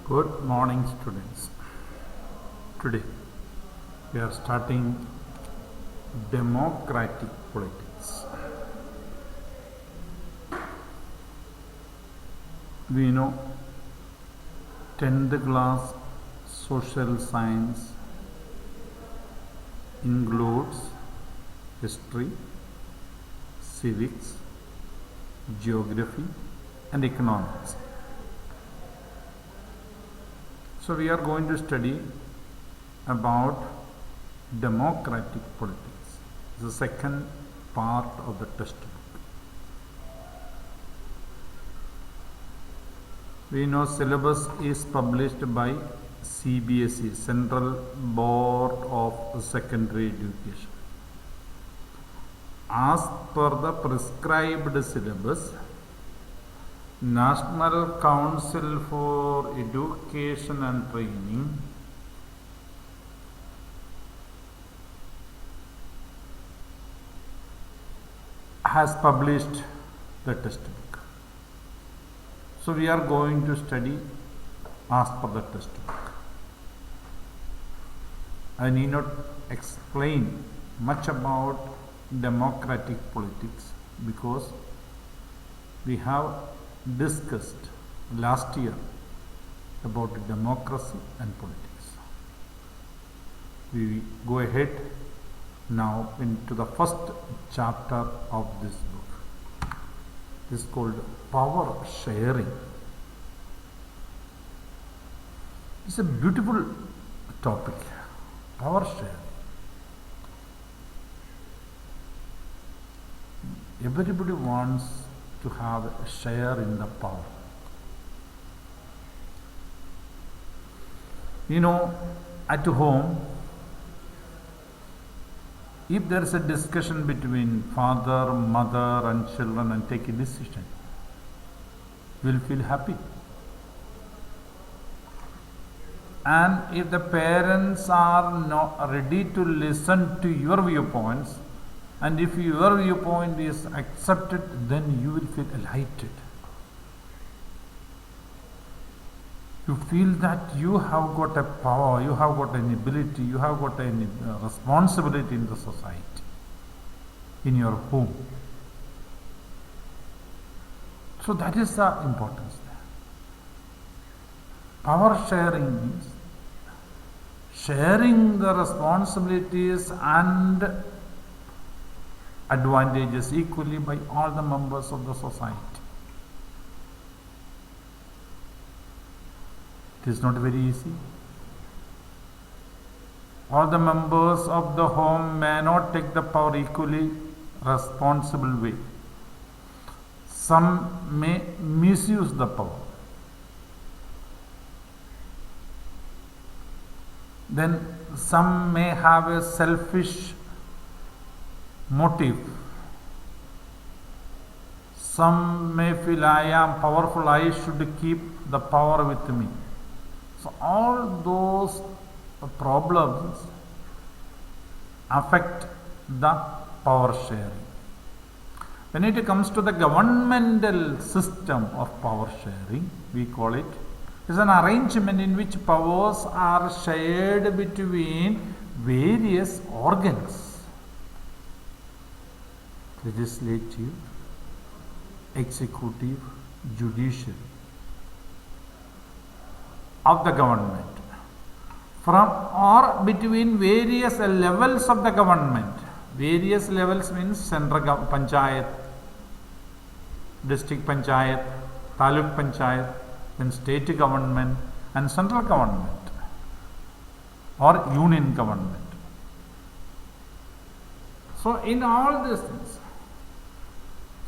Good morning, students. Today we are starting democratic politics. We know 10th class social science includes history, civics, geography, and economics. So we are going to study about democratic politics, the second part of the textbook. We know syllabus is published by CBSE, Central Board of Secondary Education. As per the prescribed syllabus, National Council for Education and Training has published the textbook. So we are going to study as per the textbook. I need not explain much about democratic politics because we have discussed last year about democracy and politics. We go ahead now into the first chapter of this book. This is called power sharing. It's a beautiful topic, power sharing. Everybody wants to have a share in the power. You know, at home, if there is a discussion between father, mother and children and take a decision, you will feel happy. And if the parents are not ready to listen to your viewpoints, and if your viewpoint is accepted, then you will feel elated. You feel that you have got a power, you have got an ability, you have got a responsibility in the society, in your home. So that is the importance there. Power sharing means sharing the responsibilities and advantages equally by all the members of the society. It is not very easy. All the members of the home may not take the power equally responsible way. Some may misuse the power. Then some may have a selfish motive. Some may feel I am powerful, I should keep the power with me. So all those problems affect the power sharing. When it comes to the governmental system of power sharing, we call it is an arrangement in which powers are shared between various organs. Legislative, executive, judicial of the government from or between various levels of the government. Various levels means central panchayat, district panchayat, taluk panchayat, then state government and central government or union government. So in all these things,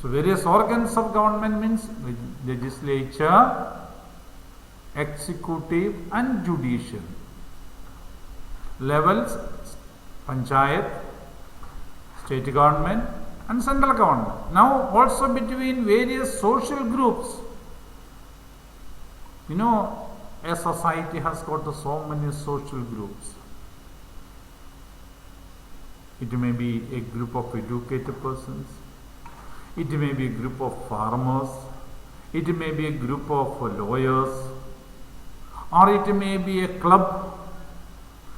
so various organs of government means legislature, executive and judicial. Levels, panchayat, state government and central government. Now also between various social groups. You know, a society has got so many social groups. It may be a group of educated persons. It may be a group of farmers. It may be a group of lawyers. or it may be a club,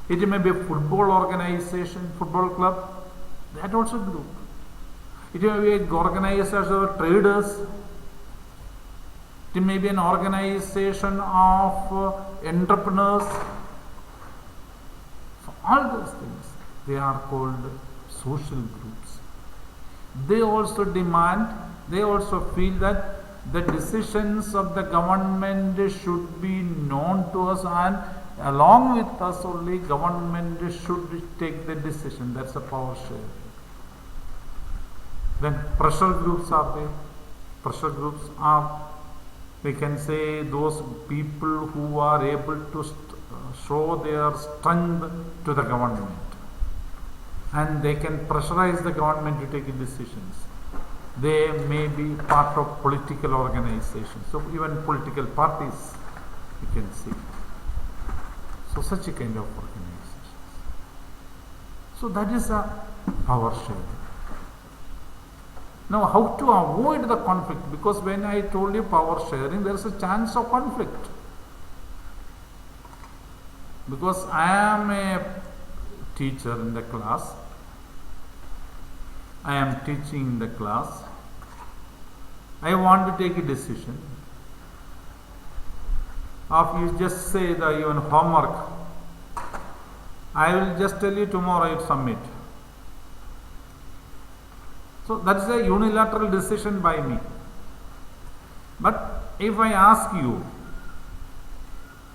it may be a football organization, football club, that also group. It may be an organization of traders, it may be an organization of entrepreneurs. So all those things, they are called social groups. They also demand, they also feel that the decisions of the government should be known to us, and along with us only government should take the decision. That's a power sharing. Then pressure groups are there. Pressure groups are, we can say, those people who are able to show their strength to the government, and they can pressurize the government to take decisions. They may be part of political organizations, so even political parties you can see. So such a kind of organizations. So that is a power sharing. Now how to avoid the conflict? Because when I told you power sharing, there is a chance of conflict. Because I am a teacher in the class, I am teaching the class, I want to take a decision. If you just say the even homework, I will just tell you tomorrow you submit. So that is a unilateral decision by me. But if I ask you,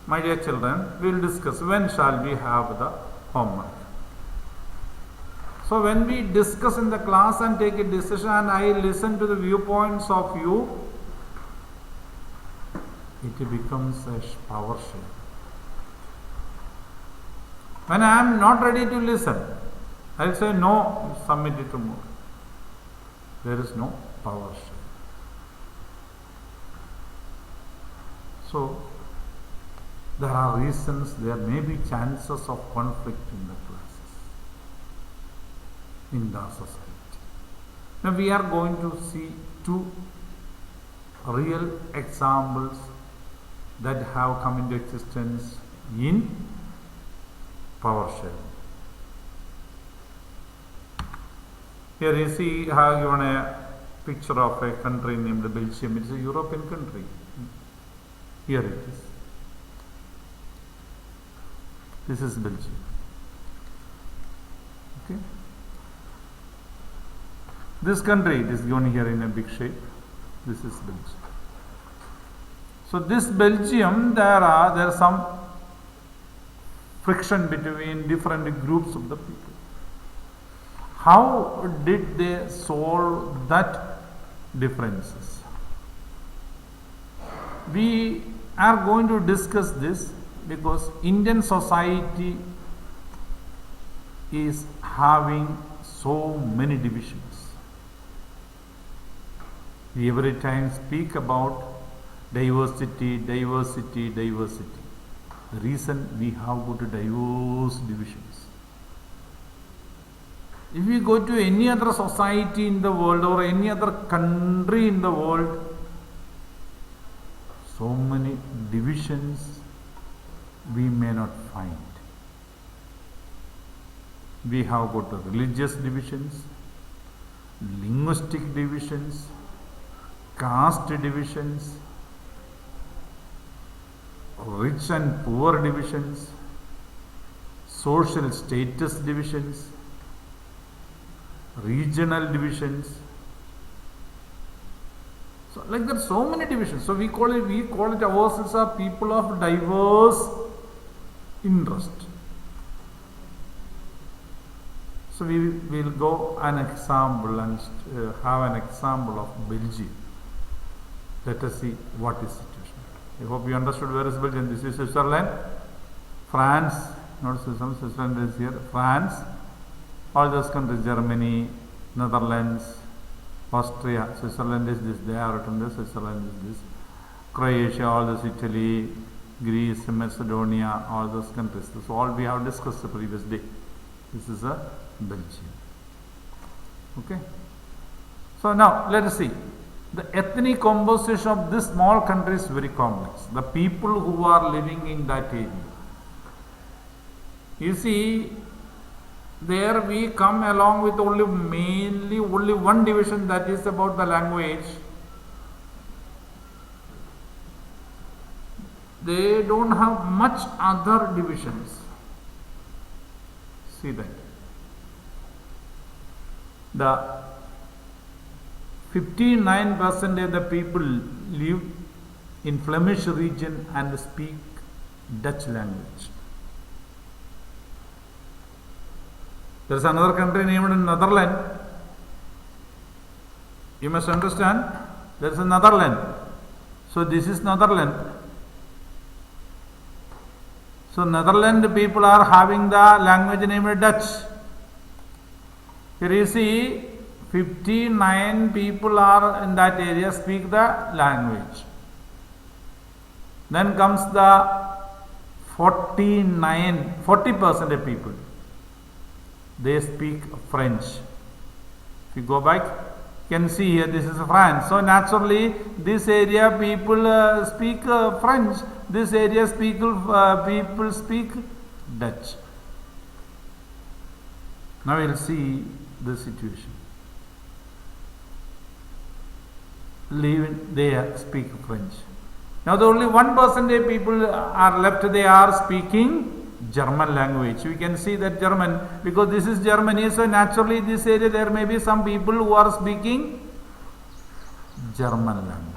my dear children, we will discuss when shall we have the homework. So when we discuss in the class and take a decision, and I listen to the viewpoints of you, it becomes a power share. When I am not ready to listen, I will say no, submit it tomorrow. There is no power share. So there are reasons, there may be chances of conflict in the classes, in the society. Now we are going to see two real examples that have come into existence in power sharing. Here you see, I have given a picture of a country named Belgium. It is a European country. Here it is. This is Belgium. Okay. This country, it is given here in a big shape. This is Belgium. So this Belgium, there is some friction between different groups of the people. How did they solve that differences? We are going to discuss this because Indian society is having so many divisions. We every time speak about diversity, diversity, diversity. The reason we have got diverse divisions. If we go to any other society in the world or any other country in the world, so many divisions we may not find. We have got religious divisions, linguistic divisions, caste divisions, rich and poor divisions, social status divisions, regional divisions. So like there are so many divisions. So we call it ourselves a people of diverse interest. So we will go an example and have an example of Belgium. Let us see what is situation. I hope you understood where is Belgium. This is Switzerland, France, not Switzerland, Switzerland is here, France, all those countries, Germany, Netherlands, Austria, Switzerland is this, they have written this, Switzerland is this, Croatia, all this, Italy, Greece, Macedonia, all those countries. This all we have discussed the previous day. This is a Belgium. Okay. So now let us see. The ethnic composition of this small country is very complex. The people who are living in that area. You see, there we come along with only one division, that is about the language. They don't have much other divisions. See that. The 59% of the people live in Flemish region and speak Dutch language. There is another country named Netherlands. You must understand, there is a Netherlands. So this is Netherlands. So Netherlands people are having the language named Dutch. Here you see 59 people are in that area speak the language. Then comes the 40% of people. They speak French. If you go back, you can see here this is France. So naturally this area people speak French. This area people speak Dutch. Now we'll see the situation. They speak French. Now the only 1% people are left, they are speaking German language. We can see that German, because this is Germany, so naturally this area there may be some people who are speaking German language.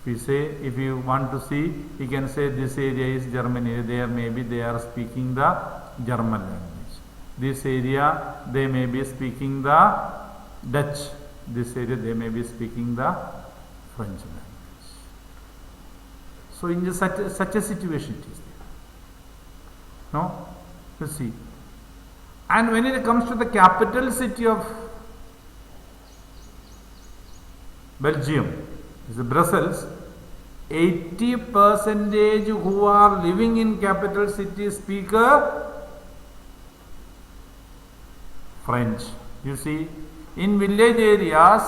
If you want to see, you can say this area is Germany, there maybe they are speaking the German language. This area they may be speaking the Dutch. This area they may be speaking the French language. So in such a situation it is there. No? You see. And when it comes to the capital city of Belgium, is Brussels, 80% who are living in capital city speak French. You see, in village areas,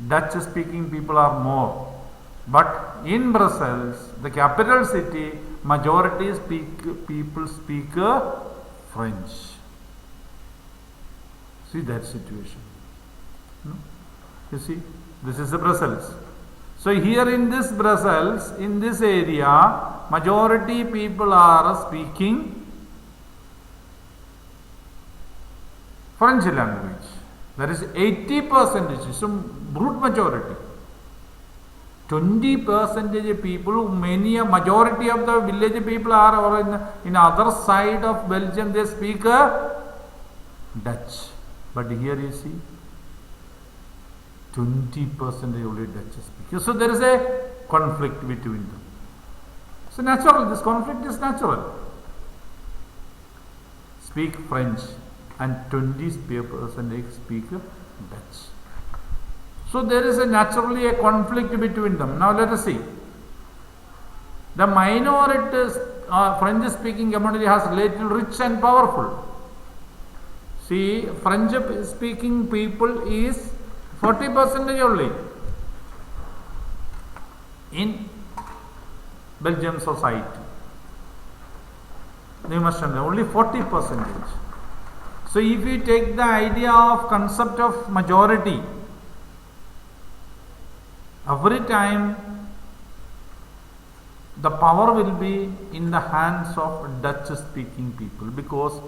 Dutch speaking people are more. But in Brussels, the capital city, majority people speak French. See that situation. No? You see, this is the Brussels. So here in this Brussels, in this area, majority people are speaking French language. That is 80%, some brute majority. 20% people, majority of the village people are, or in other side of Belgium, they speak Dutch. But here you see, 20% only Dutch speak. So there is a conflict between them. So natural, this conflict is natural. Speak French and 20% speak Dutch. So there is naturally a conflict between them. Now let us see. The minority French speaking community has little rich and powerful. See, French speaking people is 40% only in Belgium society. You must understand, only 40%. So if you take the idea of concept of majority, every time the power will be in the hands of Dutch speaking people, because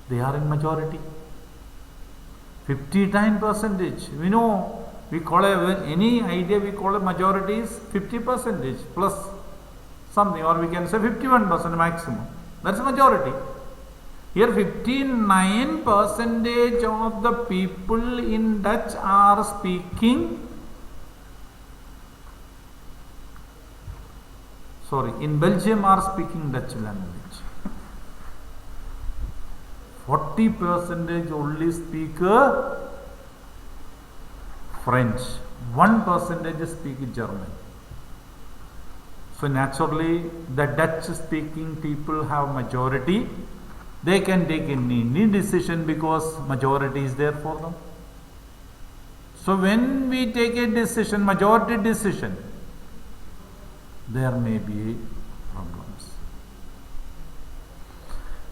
they are in majority. 59%. We know, we call any idea we call a majority is 50% plus something, or we can say 51% maximum. That's majority. Here 59% of the people in Dutch are speaking, in Belgium are speaking Dutch language. 40% only speak French. 1% speak German. So naturally, the Dutch speaking people have majority. They can take any decision because majority is there for them. So when we take a decision, majority decision, there may be problems.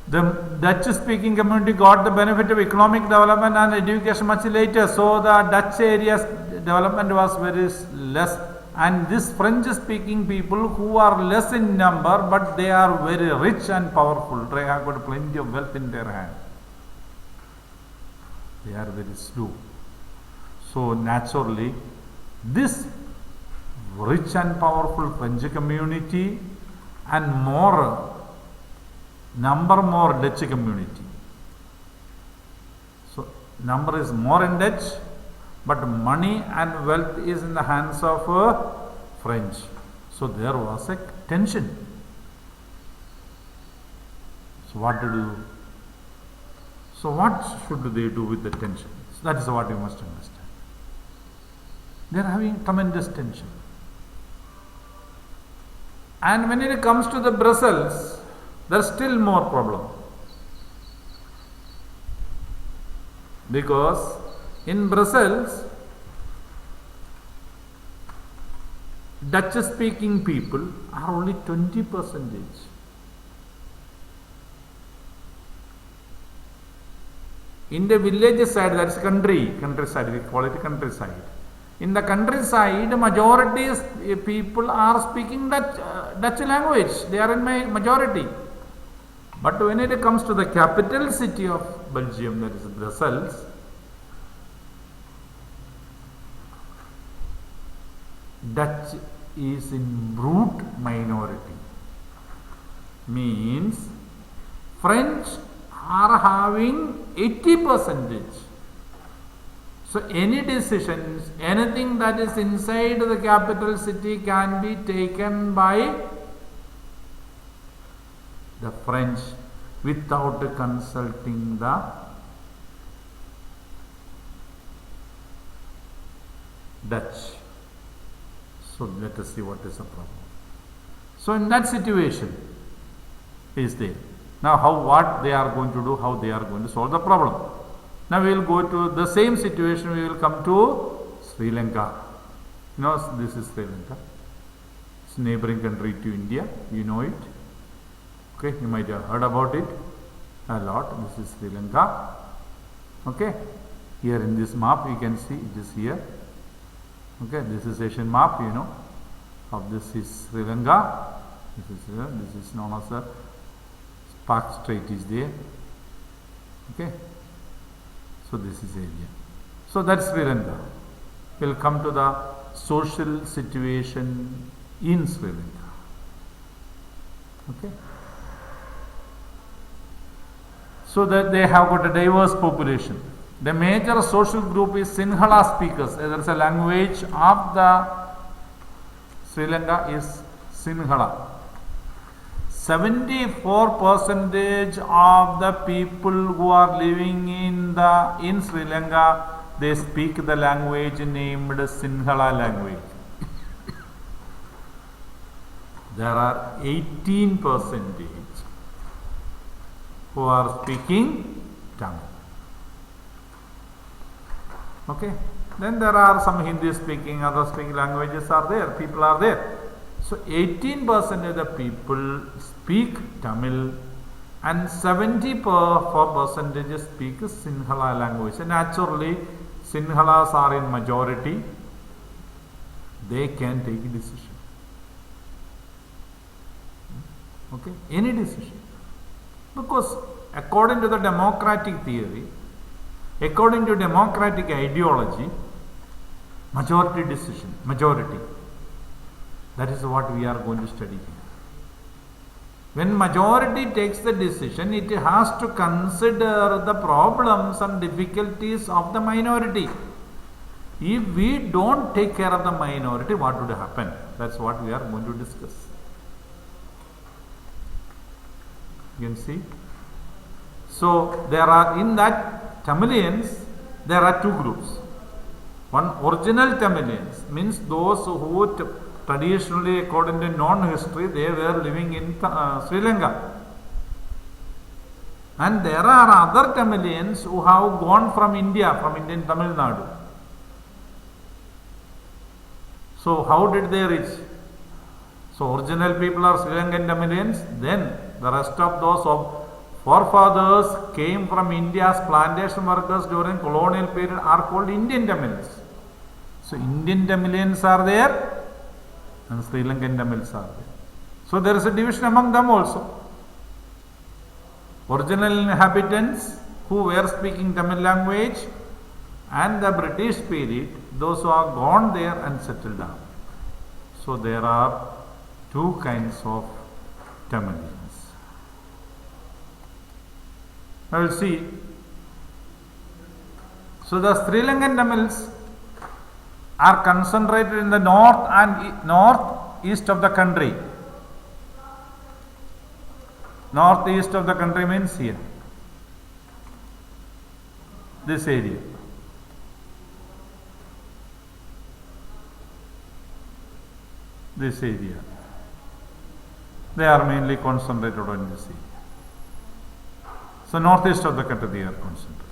The Dutch-speaking community got the benefit of economic development and education much later, so the Dutch area's development was very less, and this French-speaking people who are less in number, but they are very rich and powerful. They have got plenty of wealth in their hand. They are very slow. So naturally, this rich and powerful French community and more Dutch community. So number is more in Dutch, but money and wealth is in the hands of French. So there was a tension. So what to do? So what should they do with the tension? So that is what you must understand. They are having tremendous tension. And when it comes to the Brussels, there is still more problem. Because in Brussels, Dutch-speaking people are only 20%. In the village side, that is countryside, we call it countryside. In the countryside, majority people are speaking Dutch language. They are in majority. But when it comes to the capital city of Belgium, that is Brussels, Dutch is in brute minority. Means French are having 80%. So any decisions, anything that is inside the capital city can be taken by the French without consulting the Dutch. So let us see what is the problem. So in that situation is there. Now what they are going to do, how they are going to solve the problem. Now we will go to the same situation, we will come to Sri Lanka. You know, this is Sri Lanka. It's a neighboring country to India, you know it. Okay, you might have heard about it a lot. This is Sri Lanka. Okay, here in this map you can see it is here. Okay, this is Asian map, you know, of this is Sri Lanka. This is known as the Spark Strait is there. Okay, so this is area. So that's Sri Lanka. We'll come to the social situation in Sri Lanka. Okay. So that they have got a diverse population. The major social group is Sinhala speakers. There is a language of the Sri Lanka is Sinhala. 74% of the people who are living in Sri Lanka, they speak the language named Sinhala language. There are 18% who are speaking Tamil. Okay, then there are some Hindi speaking, other speaking languages are there, people are there. So 18% of the people speak Tamil and 74% speak Sinhala language. And naturally, Sinhalas are in majority, they can take a decision. Okay, any decision. Because according to the democratic theory, according to democratic ideology, majority decision, majority. That is what we are going to study here. When majority takes the decision, it has to consider the problems and difficulties of the minority. If we don't take care of the minority, what would happen? That's what we are going to discuss. You can see. So there are in that Tamilians, there are two groups. One, original Tamilians, means those who traditionally, according to known history, they were living in Sri Lanka. And there are other Tamilians who have gone from India, from Indian Tamil Nadu. So how did they reach? So original people are Sri Lankan Tamilians, then the rest of those of forefathers came from India's plantation workers during colonial period are called Indian Tamils. So Indian Tamilians are there and Sri Lankan Tamils are there. So there is a division among them also. Original inhabitants who were speaking Tamil language and the British period, those who are gone there and settled down. So there are two kinds of Tamilians. I will see. So the Sri Lankan Tamils are concentrated in the north and northeast of the country. Northeast of the country means here, this area. This area. They are mainly concentrated on this area. So northeast of the country they are concentrated.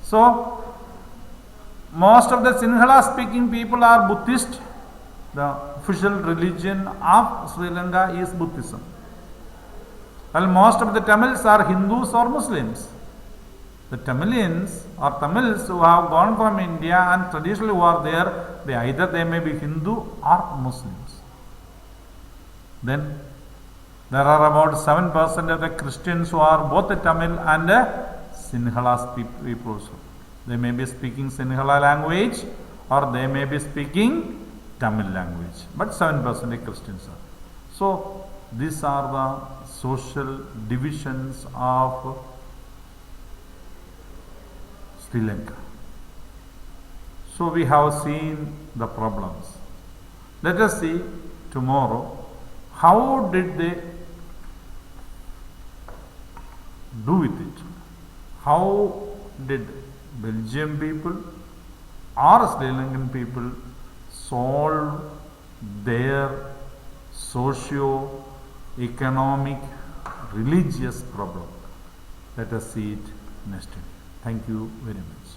So most of the Sinhala speaking people are Buddhist. The official religion of Sri Lanka is Buddhism. While most of the Tamils are Hindus or Muslims. The Tamilians or Tamils who have gone from India and traditionally who are there, either they may be Hindu or Muslims. Then there are about 7% of the Christians who are both the Tamil and Sinhala people also. They may be speaking Sinhala language or they may be speaking Tamil language. But 7% Christians are. So these are the social divisions of Sri Lanka. So we have seen the problems. Let us see tomorrow how did they do with it. How did Belgian people or Sri Lankan people solve their socio-economic religious problem. Let us see it next time. Thank you very much.